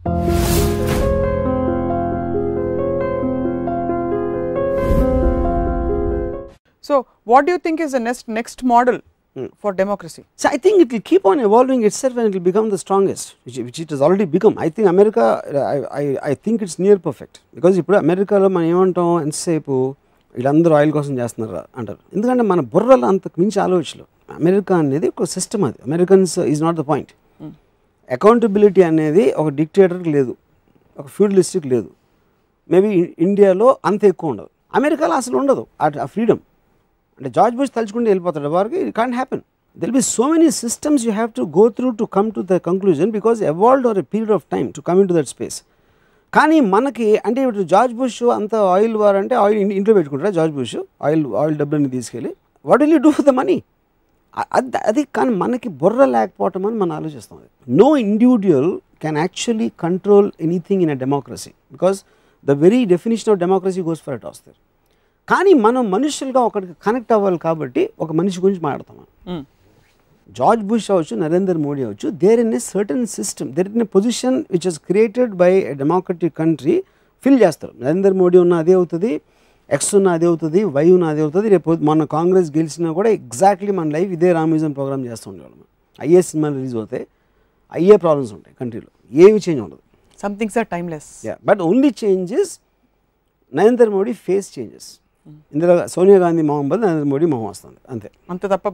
So what do you think is the next model for democracy? So I think it will keep on evolving itself and it will become the strongest, which it has already become. I think America, I think it's near perfect, because ఇప్పుడు అమెరికాలో మనం ఏమంటాం, ఎంతసేపు వీళ్ళందరూ oil కోసం చేస్తున్నారా అంటారు. ఎందుకంటే మన బుర్రలో అంతకు మించి ఆలోచనలు. అమెరికా అనేది ఒక సిస్టమ్, అది Americans is not the point. Accountability అనేది ఒక డిక్టేటర్కి లేదు, ఒక ఫ్యూడలిస్ట్కి లేదు. మేబీ ఇండియాలో అంత ఎక్కువ ఉండదు, అమెరికాలో అసలు ఉండదు ఆ ఫ్రీడమ్. అంటే జార్జ్ బుష్ తలుచుకుంటే వెళ్ళిపోతాడు వారికి, it can't happen. There be so many systems you have to go through to come to the conclusion, because evolved over a period of time to come into that space. కానీ మనకి అంటే ఇప్పుడు George Bush అంత oil war అంటే oil ఇంట్లో పెట్టుకుంటారా George Bush, oil డబ్బులని తీసుకెళ్ళి what will you do for the money? అది కానీ మనకి బుర్ర లేకపోవటం అని మనం ఆలోచిస్తాం. No individual can actually control anything in a democracy, because the very definition of democracy goes for a toss there. కానీ మనం మనుషులుగా ఒకరికి కనెక్ట్ అవ్వాలి కాబట్టి ఒక మనిషి గురించి మాట్లాడతాం. జార్జ్ బుష్ అవ్వచ్చు, నరేంద్ర మోడీ అవ్వచ్చు, they're in a certain system, they're in a position which is created by a democratic country fill చేస్తారు. నరేంద్ర మోడీ ఉన్న అదే అవుతుంది, ఎక్స్ ఉన్న అదే అవుతుంది, వై ఉన్న అదే అవుతుంది. రేపు మన కాంగ్రెస్ గెలిచినా కూడా ఎగ్జాక్ట్లీ మన లైఫ్ ఇదే రామ్యూజియం ప్రోగ్రామ్ చేస్తూ ఉండేవాళ్ళం. అయ్యే సినిమాలు రిలీజ్ అవుతాయి, అయ్యే ప్రాబ్లమ్స్ ఉంటాయి కంట్రీలో, ఏమి చేంజ్ ఉండదు. Some things are timeless. Yeah, but only change is Narendra Modi face changes. ఇందులో సోనియా గాంధీ మొహం బదులు నరేంద్ర మోడీ మొహం వస్తుంది, అంతే. అంత తప్ప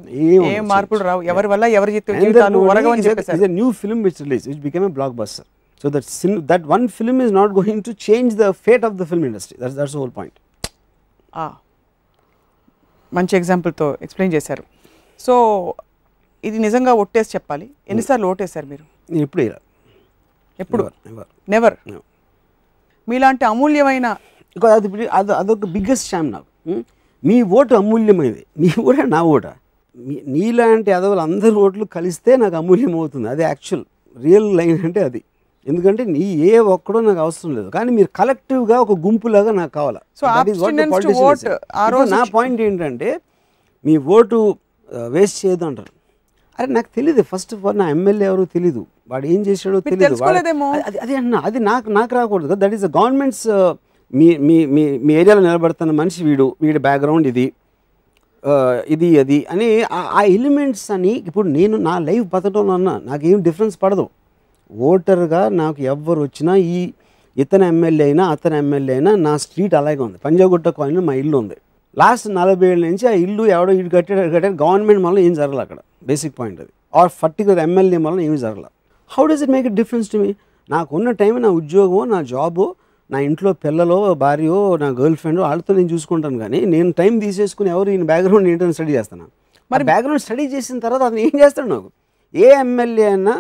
ఏ మార్పులు రావు. ఎవరి వల్ల ఎవరి జీవితాలు ఒరగవని చెప్పేసారు. It's a new film which released, which became a blockbuster. So that one film is not going to change the fate of the film industry. That's the whole point. మంచి ఎగ్జాంపుల్తో ఎక్స్ప్లెయిన్ చేశారు. సో ఇది నిజంగా ఓటేసి చెప్పాలి, ఎన్నిసార్లు ఓటేశారు మీరు? ఎప్పుడు నెవర్. మీలాంటి అమూల్యమైన అదొక బిగ్గెస్ట్ షామ్ నాకు. మీ ఓటు అమూల్యమైనది, మీ ఓట నా ఓట, నీలాంటి అదవులు అందరి ఓట్లు కలిస్తే నాకు అమూల్యం అవుతుంది. అది యాక్చువల్ రియల్ లైన్ అంటే అది. ఎందుకంటే నీ ఏ ఒక్కడో నాకు అవసరం లేదు, కానీ మీరు కలెక్టివ్గా ఒక గుంపులాగా నాకు కావాలా. నా పాయింట్ ఏంటంటే మీ ఓటు వేస్ట్ చేయదు అంటారు. అరే నాకు తెలియదు, ఫస్ట్ ఆఫ్ ఆల్ నా ఎమ్మెల్యే ఎవరో తెలీదు, వాడు ఏం చేశాడో తెలియదు. అది అన్నా అది నాకు రాకూడదు కదా. That is the governments. మీ ఏరియాలో నిలబడుతున్న మనిషి వీడి బ్యాక్గ్రౌండ్ ఇది అది అని ఆ ఎలిమెంట్స్ అని. ఇప్పుడు నేను నా లైఫ్ బతకడంలో అన్నా నాకేం డిఫరెన్స్ పడదు. ఓటర్గా నాకు ఎవ్వరు వచ్చినా, ఇతను ఎమ్మెల్యే అయినా అతను ఎమ్మెల్యే అయినా, నా స్ట్రీట్ అలాగే ఉంది. పంజాగుట్ట కాలనీలో మా ఇల్లు ఉంది. లాస్ట్ 40 ఏళ్ళ నుంచి ఆ ఇల్లు ఎవడో ఇటు కట్టాడు, గవర్నమెంట్ వల్ల ఏం జరగలేదు అక్కడ. బేసిక్ పాయింట్ అది. ఆర్ పర్టికులర్ ఎమ్మెల్యే వల్ల ఏమీ జరగలేదు. How does it make it difference to me? నాకున్న టైం, నా ఉద్యోగమో, నా జాబో, నా ఇంట్లో పిల్లలో, భార్యో, నా గర్ల్ ఫ్రెండ్, వాళ్ళతో నేను చూసుకుంటాను. కానీ నేను టైం తీసేసుకుని ఎవరు ఈయన బ్యాక్గ్రౌండ్ ఏంటని స్టడీ చేస్తాను. మరి బ్యాక్గ్రౌండ్ స్టడీ చేసిన తర్వాత అతను ఏం చేస్తాడు? నాకు ఏ ఎమ్మెల్యే అయినా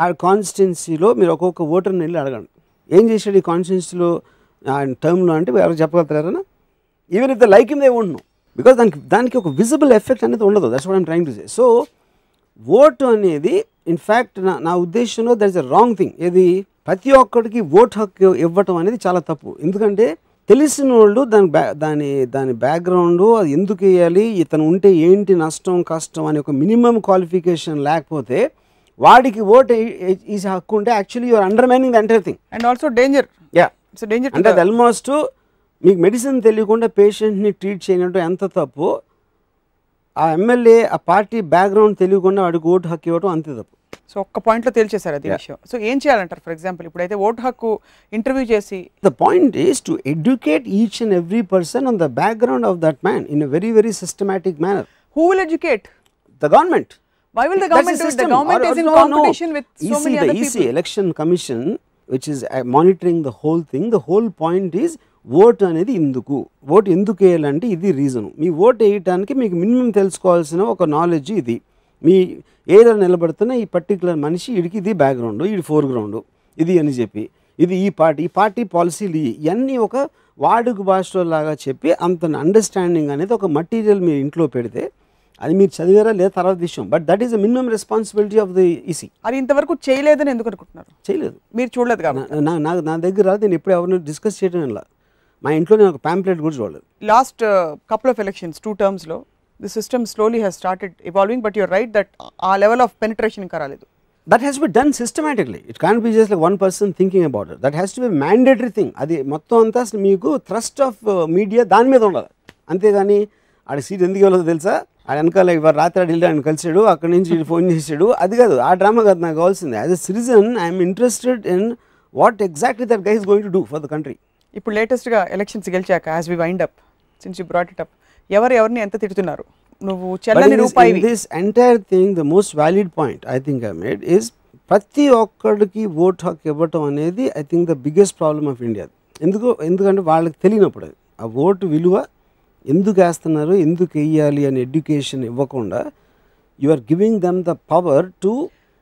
ఆ కాన్స్టిట్యున్సీలో మీరు ఒక్కొక్క ఓటర్ని వెళ్ళి అడగండి, ఏం చేశాడు ఈ కాన్స్టిట్యున్సీలో టర్మ్లో అంటే ఎవరు చెప్పగలుగుతారా? Even if the like him they won't know, because దానికి ఒక విజిబుల్ ఎఫెక్ట్ అనేది ఉండదు. That's what I'm trying to say. So vote అనేది ఇన్ఫ్యాక్ట్ నా ఉద్దేశంలో that is a wrong thing. ఇది ప్రతి ఒక్కడికి ఓటు హక్కు ఇవ్వటం అనేది చాలా తప్పు. ఎందుకంటే తెలిసిన వాళ్ళు దాని బ్యాక్గ్రౌండ్, అది ఎందుకు వేయాలి, ఇతను ఉంటే ఏంటి నష్టం కష్టం అని ఒక మినిమం క్వాలిఫికేషన్ లేకపోతే వాడికి ఓటు ఈజ్ హక్కు ఉంటే actually you're undermining the entire thing. And also danger. It's danger. అంటే అది ఆల్మోస్ట్ మీకు మెడిసిన్ తెలియకుండా పేషెంట్ని ట్రీట్ చేయనట్టు ఎంత తప్పు, ఆ ఎమ్మెల్యే ఆ పార్టీ బ్యాక్గ్రౌండ్ తెలియకుండా వాడికి ఓటు హక్కు ఇవ్వడం అంతే తప్పు. సో ఒక్క పాయింట్లో తేల్చేశారు అది విషయం. సో ఏం చేయాలంటారు? ఫర్ ఎగ్జాంపుల్ ఇప్పుడైతే ఓటు హక్కు ఇంటర్వ్యూ చేసి, the point is to educate each and every person on the background of that man in a very very systematic manner. Who will educate? The government. Why will the government do it? The government is in competition with so many other people. The election commission which is monitoring the whole thing, the whole point is vote అనేది ఎందుకు, vote ఎందుకు వేయాలంటే ఇది reason. మీ vote వేయటానికి మీకు minimum తెలుసుకోవాల్సిన ఒక knowledge ఇది. మీ ఏదో నిలబడుతున్న ఈ పర్టికులర్ మనిషి వీడికి ఇది బ్యాక్గ్రౌండ్, ఇది ఫోర్గ్రౌండ్, ఇది అని చెప్పి, ఇది ఈ పార్టీ పాలసీలు ఇవన్నీ ఒక వాడుక భాషలో లాగా చెప్పి అంత అండర్స్టాండింగ్ అనేది ఒక మటీరియల్ మీరు ఇంట్లో పెడితే అది మీరు చదివారా లేదా తర్వాత విషయం. But that is the minimum responsibility of the EC. అది ఇంతవరకు చేయలేదని ఎందుకు అనుకుంటున్నారు? చేయలేదు, మీరు చూడలేదు కాబట్టి. నా దగ్గర నేను ఎప్పుడు ఎవరిని డిస్కస్ చేయడం ఇలా, మా ఇంట్లో నేను ఒక ప్యాంప్లెట్ కూడా చూడలేదు. లాస్ట్ కపుల్ ఆఫ్ ఎలక్షన్స్ 2 టర్మ్స్లో the system slowly has started evolving, but your right that uh level of penetration ఇంకా రాలేదు. that has to be done systematically. It can't be just like one person thinking about it. That has to be a mandatory thing. అది మొత్తం అంతా అసలు మీకు thrust of media దాని మీద ఉండాలి. అంతేగాని ఆడి సీట్ ఎందుకు ఇవ్వలేదో తెలుసా, ఆడ వెనకాల ఇవాళ రాత్రి వెళ్ళి ఆయన కలిసాడు, అక్కడి నుంచి ఫోన్ చేసాడు, అది కాదు, ఆ డ్రామా కాదు నాకు కావాల్సింది. As a citizen I'm interested in what exactly that guy is going to do for the country. ఇప్పుడు లేటెస్ట్గా ఎలక్షన్స్ గెలిచాక as we wind up since you brought it up, ఎవరిని ఎంత తిడుతున్నారు? నువ్వు చెల్లని రూపాయి. This entire thing the most valid point I think I made is ప్రతి ఒక్కడికి ఓట్ హక్కు ఇవ్వటం అనేది I think the biggest problem of India. ఎందుకంటే వాళ్ళకి తెలియనప్పుడు అది ఆ ఓటు విలువ ఎందుకు వేస్తున్నారు, ఎందుకు వేయాలి అని ఎడ్యుకేషన్ ఇవ్వకుండా you are giving them the power to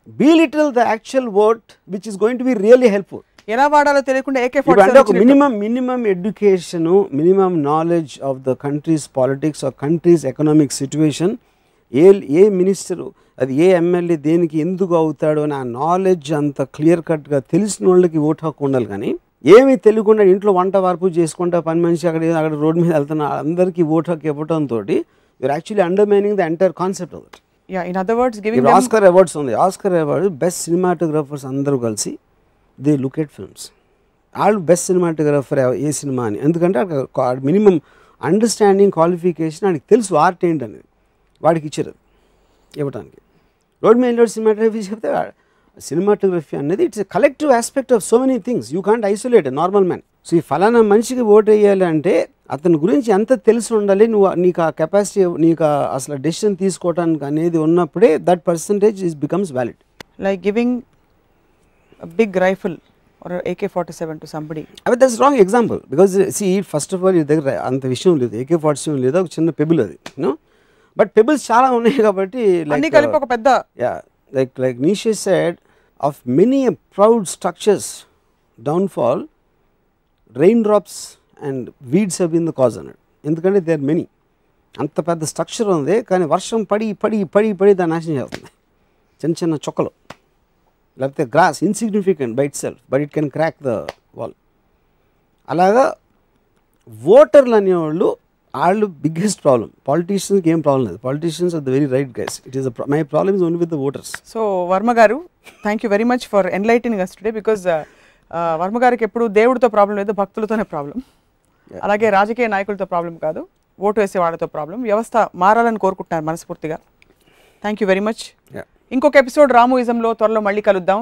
belittle the actual vote which is going to be really helpful. ఎలా వాడాలో తెలియకుండా minimum education, minimum knowledge of the country's politics or country's economic situation, ఏ minister అది ఏ MLA దేనికి ఎందుకు అవుతాడు అని ఆ నాలెడ్జ్ అంత క్లియర్ కట్గా తెలిసిన వాళ్ళకి ఓటు హక్కు ఉండాలి. కానీ ఏమీ తెలియకుండా ఇంట్లో వంట వార్పు చేసుకుంటా పని మనిషి అక్కడ రోడ్డు మీద వెళ్తున్న అందరికీ ఓటు హక్కు ఇవ్వడంతో you're actually undermining the entire concept of it. Oscar awards ఉంది, ఆస్కర్ అవార్డు బెస్ట్ సినిమాటోగ్రాఫర్స్ అందరూ కలిసి దే లుక్ ఎట్ ఫిల్మ్స్. వాళ్ళు బెస్ట్ సినిమాటోగ్రాఫర్ ఏ సినిమా అని, ఎందుకంటే మినిమం అండర్స్టాండింగ్ క్వాలిఫికేషన్ వాడికి తెలుసు ఆర్ట్ ఏంటి అనేది, వాడికి ఇచ్చారు ఇవ్వటానికి. రోడ్ మీద సినిమాటోగ్రఫీ చెప్తే సినిమాటోగ్రఫీ అనేది it's a collective aspect of so many things, you can't isolate a normal man. So ఈ ఫలానా మనిషికి ఓటు వేయాలి అంటే అతని గురించి ఎంత తెలిసి ఉండాలి, నీకు ఆ కెపాసిటీ, నీకు అసలు డెసిషన్ తీసుకోవడానికి అనేది ఉన్నప్పుడే that percentage becomes valid. Like giving a big rifle or AK-47 to somebody. I mean, that's wrong example because see, first of all your దగ్గర అంత విషయం లేదు, AK-47 లేదు, ఒక చిన్న పెబుల్ అది, బట్ పెబుల్స్ చాలా ఉన్నాయి కాబట్టి అన్ని కలిపి ఒక పెద్ద like Nietzsche said, of many a proud structures downfall raindrops and weeds have been the cause అన్నాడు. ఎందుకంటే there are many, అంత పెద్ద స్ట్రక్చర్ ఉంది కానీ వర్షం పడి పడి పడి పడి దాన్ని నాశనం చేస్తుంది. చిన్న చిన్న చొక్కలు లేకపోతే grass insignificant by itself but it can crack the wall. అలాగా ఓటర్లు అనేవాళ్ళు వాళ్ళు బిగ్గెస్ట్ ప్రాబ్లం. పాలిటీషియన్స్కి ఏం ప్రాబ్లం లేదు, politicians are the very right guys. It is my problem is only with the voters. So Varma గారు, thank you very much for enlightening us today because Varma గారికి ఎప్పుడు దేవుడితో ప్రాబ్లం లేదు, భక్తులతోనే ప్రాబ్లం. అలాగే రాజకీయ నాయకులతో ప్రాబ్లం కాదు, ఓటు వేసే వాళ్ళతో ప్రాబ్లం. వ్యవస్థ మారాలని కోరుకుంటున్నారు మనస్ఫూర్తిగా. Thank you very much. ఇంకొక ఎపిసోడ్ రామూయిజంలో త్వరలో మళ్ళీ కలుద్దాం.